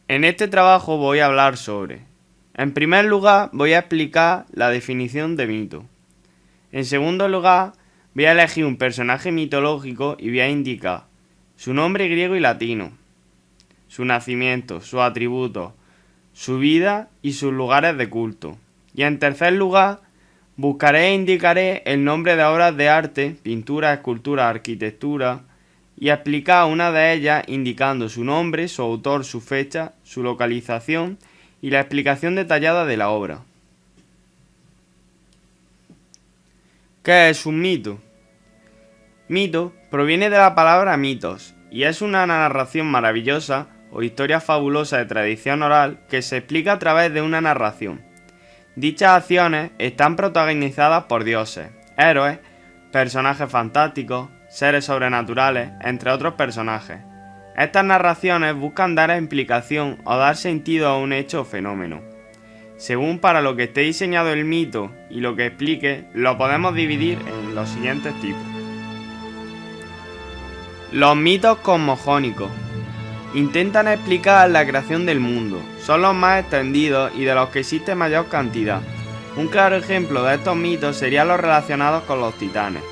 En este trabajo voy a hablar sobre... En primer lugar, voy a explicar la definición de mito. En segundo lugar, voy a elegir un personaje mitológico y voy a indicar su nombre griego y latino, su nacimiento, sus atributos, su vida y sus lugares de culto. Y en tercer lugar, buscaré e indicaré el nombre de obras de arte, pintura, escultura, arquitectura, y explicar una de ellas indicando su nombre, su autor, su fecha, su localización y la explicación detallada de la obra. ¿Qué es un mito? Mito proviene de la palabra mitos y es una narración maravillosa o historia fabulosa de tradición oral que se explica a través de una narración. Dichas acciones están protagonizadas por dioses, héroes, personajes fantásticos, seres sobrenaturales, entre otros personajes. Estas narraciones buscan dar explicación o dar sentido a un hecho o fenómeno. Según para lo que esté diseñado el mito y lo que explique, lo podemos dividir en los siguientes tipos. Los mitos cosmogónicos intentan explicar la creación del mundo, son los más extendidos y de los que existe mayor cantidad. Un claro ejemplo de estos mitos serían los relacionados con los titanes.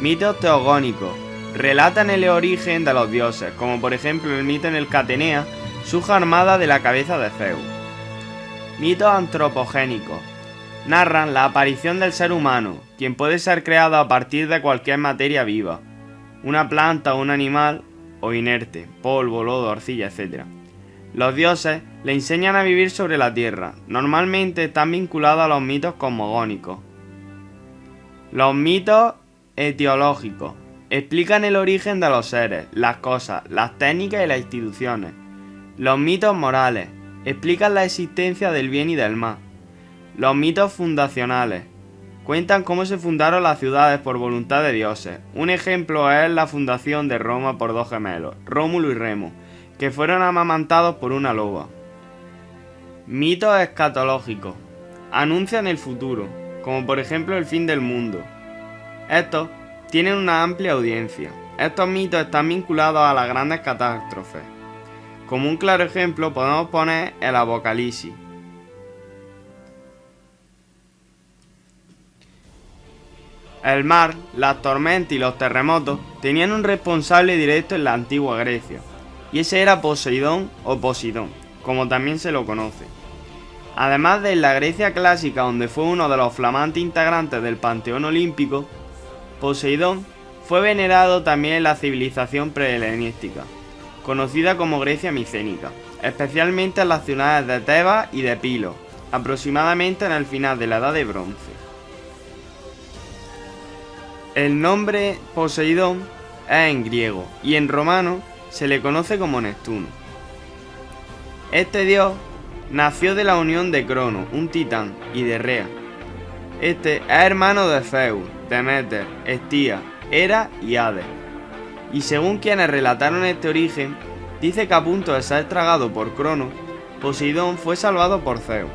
Mitos teogónicos relatan el origen de los dioses, como por ejemplo el mito en el que Atenea surge armada de la cabeza de Zeus. Mitos antropogénicos narran la aparición del ser humano, quien puede ser creado a partir de cualquier materia viva, una planta o un animal, o inerte, polvo, lodo, arcilla, etc. Los dioses le enseñan a vivir sobre la tierra, normalmente están vinculados a los mitos cosmogónicos. Los mitos etiológicos explican el origen de los seres, las cosas, las técnicas y las instituciones. Los mitos morales explican la existencia del bien y del mal. Los mitos fundacionales cuentan cómo se fundaron las ciudades por voluntad de dioses. Un ejemplo es la fundación de Roma por dos gemelos, Rómulo y Remo, que fueron amamantados por una loba. Mitos escatológicos anuncian el futuro, como por ejemplo el fin del mundo. Estos tienen una amplia audiencia. Estos mitos están vinculados a las grandes catástrofes. Como un claro ejemplo podemos poner el Apocalipsis. El mar, las tormentas y los terremotos tenían un responsable directo en la antigua Grecia, y ese era Poseidón o Posidón, como también se lo conoce. Además de en la Grecia clásica, donde fue uno de los flamantes integrantes del panteón olímpico, Poseidón fue venerado también en la civilización prehelenística, conocida como Grecia micénica, especialmente en las ciudades de Tebas y de Pilo, aproximadamente en el final de la Edad de Bronce. El nombre Poseidón es en griego y en romano se le conoce como Neptuno. Este dios nació de la unión de Crono, un titán, y de Rea. Este es hermano de Zeus, Demeter, Hestía, Hera y Hades. Y según quienes relataron este origen, dice que a punto de ser tragado por Crono, Poseidón fue salvado por Zeus.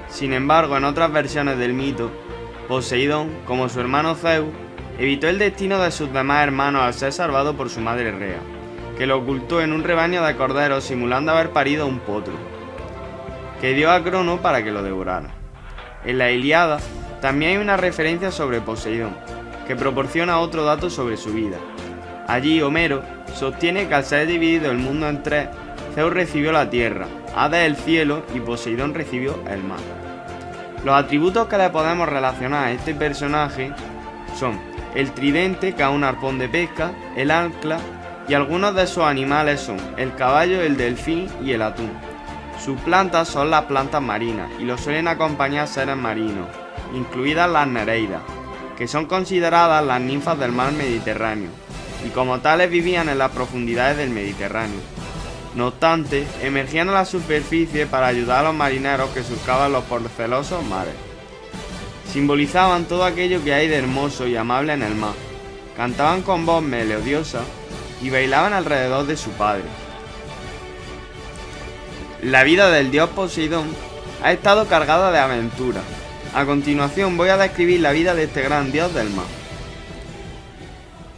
Sin embargo, en otras versiones del mito, Poseidón, como su hermano Zeus, evitó el destino de sus demás hermanos al ser salvado por su madre Rea, que lo ocultó en un rebaño de corderos simulando haber parido un potro, que dio a Crono para que lo devorara. En la Ilíada también hay una referencia sobre Poseidón, que proporciona otro dato sobre su vida. Allí Homero sostiene que al ser dividido el mundo en tres, Zeus recibió la tierra, Hades el cielo y Poseidón recibió el mar. Los atributos que le podemos relacionar a este personaje son el tridente, que es un arpón de pesca, el ancla, y algunos de sus animales son el caballo, el delfín y el atún. Sus plantas son las plantas marinas y lo suelen acompañar seres marinos, incluidas las nereidas, que son consideradas las ninfas del mar Mediterráneo, y como tales vivían en las profundidades del Mediterráneo. No obstante, emergían a la superficie para ayudar a los marineros que surcaban los procelosos mares. Simbolizaban todo aquello que hay de hermoso y amable en el mar, cantaban con voz melodiosa y bailaban alrededor de su padre. La vida del dios Poseidón ha estado cargada de aventuras. A continuación voy a describir la vida de este gran dios del mar.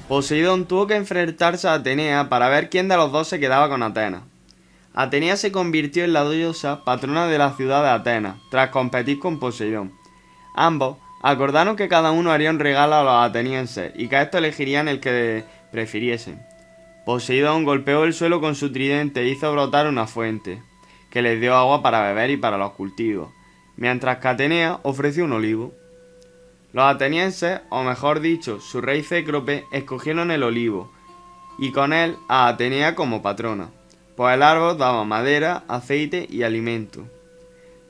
Poseidón tuvo que enfrentarse a Atenea para ver quién de los dos se quedaba con Atenas. Atenea se convirtió en la diosa patrona de la ciudad de Atenas, tras competir con Poseidón. Ambos acordaron que cada uno haría un regalo a los atenienses y que estos elegirían el que prefiriesen. Poseidón golpeó el suelo con su tridente e hizo brotar una fuente, que les dio agua para beber y para los cultivos, mientras que Atenea ofreció un olivo. Los atenienses, o mejor dicho, su rey Cécrope, escogieron el olivo, y con él a Atenea como patrona, pues el árbol daba madera, aceite y alimento.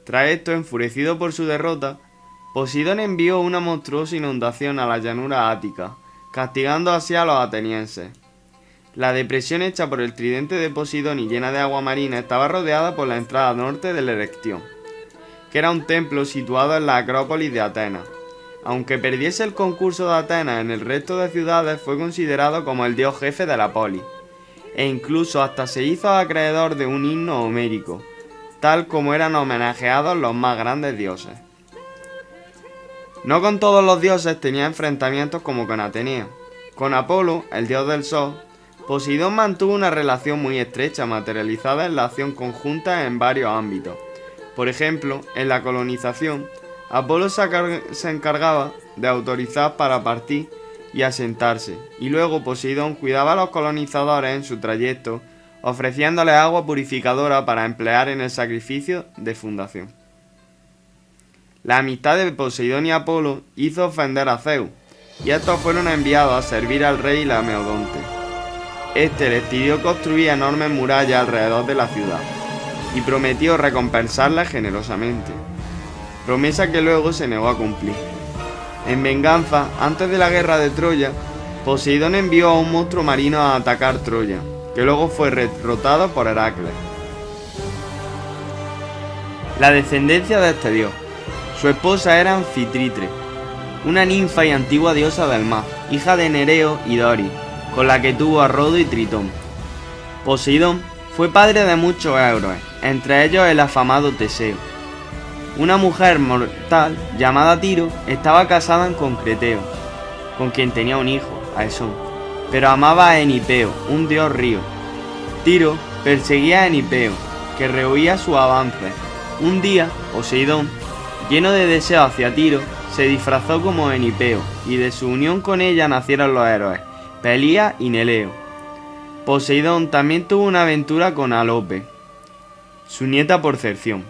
Tras esto, enfurecido por su derrota, Poseidón envió una monstruosa inundación a la llanura ática, castigando así a los atenienses. La depresión hecha por el tridente de Poseidón y llena de agua marina estaba rodeada por la entrada norte del Erectión, que era un templo situado en la Acrópolis de Atenas. Aunque perdiese el concurso de Atenas en el resto de ciudades, fue considerado como el dios jefe de la polis, e incluso hasta se hizo acreedor de un himno homérico, tal como eran homenajeados los más grandes dioses. No con todos los dioses tenía enfrentamientos como con Atenea. Con Apolo, el dios del sol, Poseidón mantuvo una relación muy estrecha, materializada en la acción conjunta en varios ámbitos. Por ejemplo, en la colonización, Apolo se encargaba de autorizar para partir y asentarse, y luego Poseidón cuidaba a los colonizadores en su trayecto, ofreciéndoles agua purificadora para emplear en el sacrificio de fundación. La amistad de Poseidón y Apolo hizo ofender a Zeus, y estos fueron enviados a servir al rey Laomedonte. Este les pidió construir enormes murallas alrededor de la ciudad, y prometió recompensarles generosamente, promesa que luego se negó a cumplir. En venganza, antes de la guerra de Troya, Poseidón envió a un monstruo marino a atacar Troya, que luego fue derrotado por Heracles. La descendencia de este dios. Su esposa era Anfitritre, una ninfa y antigua diosa del mar, hija de Nereo y Doris, con la que tuvo a Rodo y Tritón. Poseidón fue padre de muchos héroes, entre ellos el afamado Teseo. Una mujer mortal llamada Tiro estaba casada con Creteo, con quien tenía un hijo, Aesón, pero amaba a Enipeo, un dios río. Tiro perseguía a Enipeo, que rehuía sus avances. Un día, Poseidón, lleno de deseo hacia Tiro, se disfrazó como Enipeo, y de su unión con ella nacieron los héroes, Pelía y Neleo. Poseidón también tuvo una aventura con Alope, su nieta por Cerción,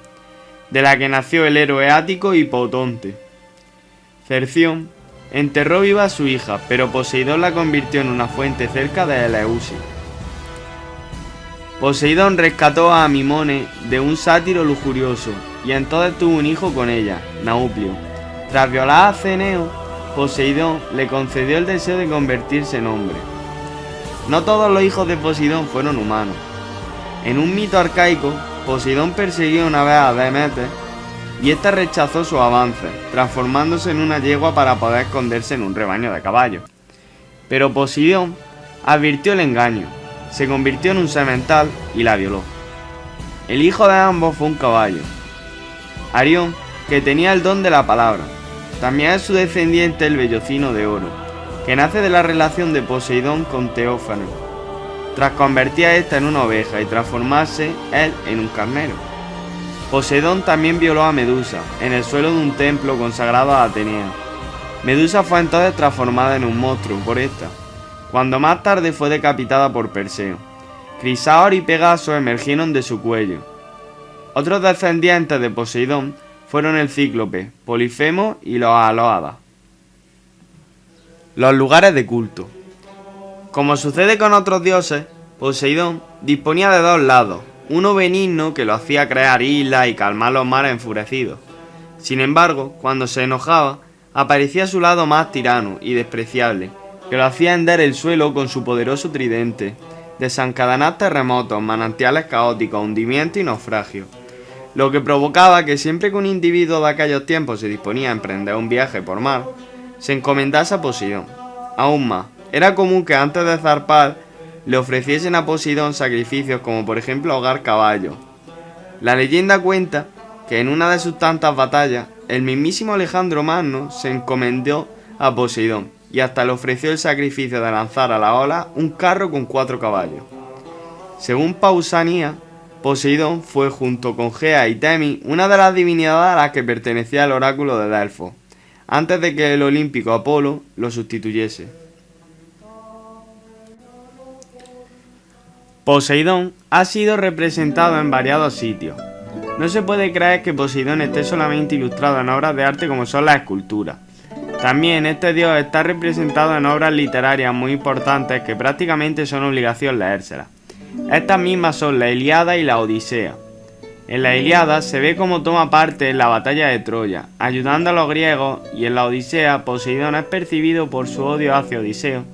de la que nació el héroe ático Hipotonte. Cerción enterró viva a su hija, pero Poseidón la convirtió en una fuente cerca de Eleusis. Poseidón rescató a Mimone de un sátiro lujurioso, y entonces tuvo un hijo con ella, Nauplio. Tras violar a Ceneo, Poseidón le concedió el deseo de convertirse en hombre. No todos los hijos de Poseidón fueron humanos. En un mito arcaico, Poseidón persiguió una vez a Demeter, y ésta rechazó su avance, transformándose en una yegua para poder esconderse en un rebaño de caballos. Pero Poseidón advirtió el engaño, se convirtió en un semental y la violó. El hijo de ambos fue un caballo, Arión, que tenía el don de la palabra. También es su descendiente el vellocino de oro, que nace de la relación de Poseidón con Teófano, tras convertir a esta en una oveja y transformarse él en un carnero. Poseidón también violó a Medusa, en el suelo de un templo consagrado a Atenea. Medusa fue entonces transformada en un monstruo por esta, cuando más tarde fue decapitada por Perseo. Crisaor y Pegaso emergieron de su cuello. Otros descendientes de Poseidón fueron el Cíclope, Polifemo y los Alóadas. Los lugares de culto. Como sucede con otros dioses, Poseidón disponía de dos lados, uno benigno que lo hacía crear islas y calmar los mares enfurecidos. Sin embargo, cuando se enojaba, aparecía su lado más tirano y despreciable, que lo hacía hender el suelo con su poderoso tridente, desencadenar terremotos, manantiales caóticos, hundimiento y naufragio, lo que provocaba que siempre que un individuo de aquellos tiempos se disponía a emprender un viaje por mar, se encomendase a Poseidón. Aún más, era común que antes de zarpar le ofreciesen a Poseidón sacrificios como por ejemplo ahogar caballos. La leyenda cuenta que en una de sus tantas batallas, el mismísimo Alejandro Magno se encomendó a Poseidón y hasta le ofreció el sacrificio de lanzar a la ola un carro con 4 caballos. Según Pausanias, Poseidón fue, junto con Gea y Temis, una de las divinidades a las que pertenecía el oráculo de Delfos, antes de que el olímpico Apolo lo sustituyese. Poseidón ha sido representado en variados sitios. No se puede creer que Poseidón esté solamente ilustrado en obras de arte como son las esculturas. También este dios está representado en obras literarias muy importantes que prácticamente son obligación leérselas. Estas mismas son la Ilíada y la Odisea. En la Ilíada se ve cómo toma parte en la batalla de Troya, ayudando a los griegos, y en la Odisea Poseidón es percibido por su odio hacia Odiseo,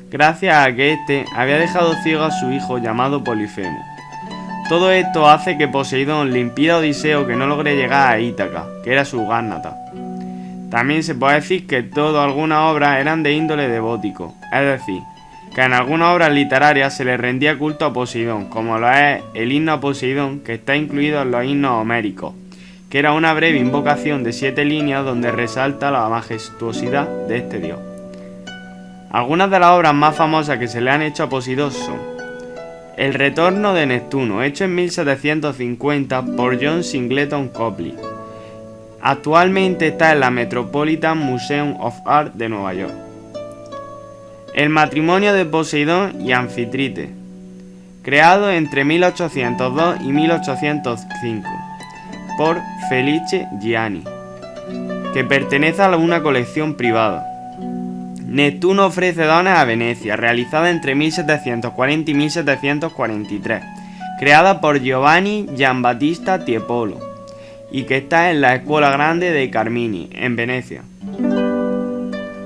gracias a que éste había dejado ciego a su hijo llamado Polifemo. Todo esto hace que Poseidón le impida a Odiseo que no logre llegar a Ítaca, que era su gárnata. También se puede decir que todas algunas obras eran de índole devótico, es decir, que en algunas obras literarias se le rendía culto a Poseidón, como lo es el himno a Poseidón, que está incluido en los himnos homéricos, que era una breve invocación de 7 líneas donde resalta la majestuosidad de este dios. Algunas de las obras más famosas que se le han hecho a Poseidón son El retorno de Neptuno, hecho en 1750 por John Singleton Copley. Actualmente está en la Metropolitan Museum of Art de Nueva York. El matrimonio de Poseidón y Anfitrite, creado entre 1802 y 1805 por Felice Gianni, que pertenece a una colección privada. Neptuno ofrece dones a Venecia, realizada entre 1740 y 1743, creada por Giovanni Giambattista Tiepolo, y que está en la Escuela Grande de Carmini, en Venecia.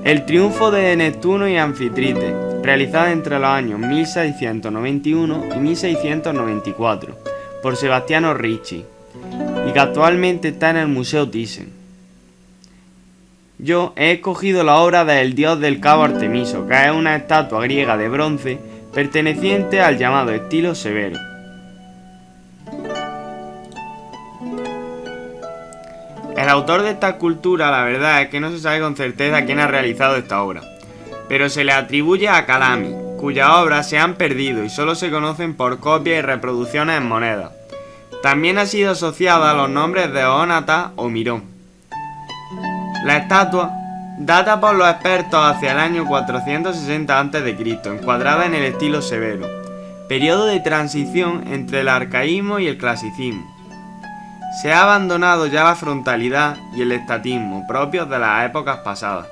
El triunfo de Neptuno y Anfitrite, realizada entre los años 1691 y 1694 por Sebastiano Ricci, y que actualmente está en el Museo Thyssen. Yo he escogido la obra del dios del cabo Artemiso, que es una estatua griega de bronce perteneciente al llamado estilo severo. El autor de esta escultura, la verdad es que no se sabe con certeza quién ha realizado esta obra, pero se le atribuye a Calami, cuyas obras se han perdido y solo se conocen por copias y reproducciones en moneda. También ha sido asociada a los nombres de Oonata o Mirón. La estatua data por los expertos hacia el año 460 a.C., encuadrada en el estilo severo, periodo de transición entre el arcaísmo y el clasicismo. Se ha abandonado ya la frontalidad y el estatismo propios de las épocas pasadas,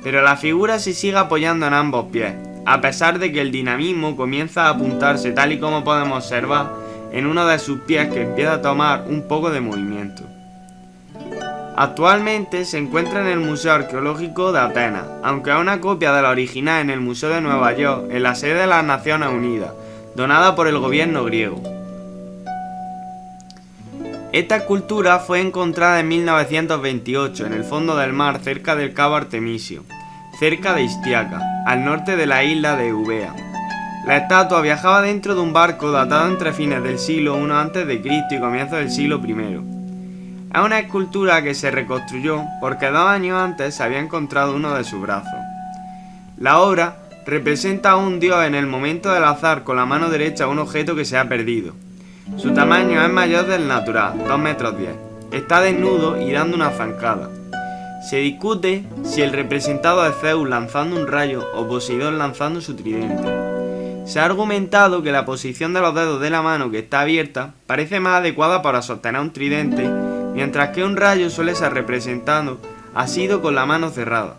pero la figura se sigue apoyando en ambos pies, a pesar de que el dinamismo comienza a apuntarse tal y como podemos observar en uno de sus pies que empieza a tomar un poco de movimiento. Actualmente se encuentra en el Museo Arqueológico de Atenas, aunque es una copia de la original en el Museo de Nueva York, en la sede de las Naciones Unidas, donada por el gobierno griego. Esta escultura fue encontrada en 1928 en el fondo del mar cerca del cabo Artemisio, cerca de Istiaca, al norte de la isla de Eubea. La estatua viajaba dentro de un barco datado entre fines del siglo I a.C. y comienzos del siglo I. Es una escultura que se reconstruyó porque 2 años antes se había encontrado uno de sus brazos. La obra representa a un dios en el momento del azar con la mano derecha a un objeto que se ha perdido. Su tamaño es mayor del natural, 2,10 metros. Está desnudo y dando una zancada. Se discute si el representado es Zeus lanzando un rayo o Poseidón lanzando su tridente. Se ha argumentado que la posición de los dedos de la mano que está abierta parece más adecuada para sostener un tridente, mientras que un rayo suele ser representado asido con la mano cerrada.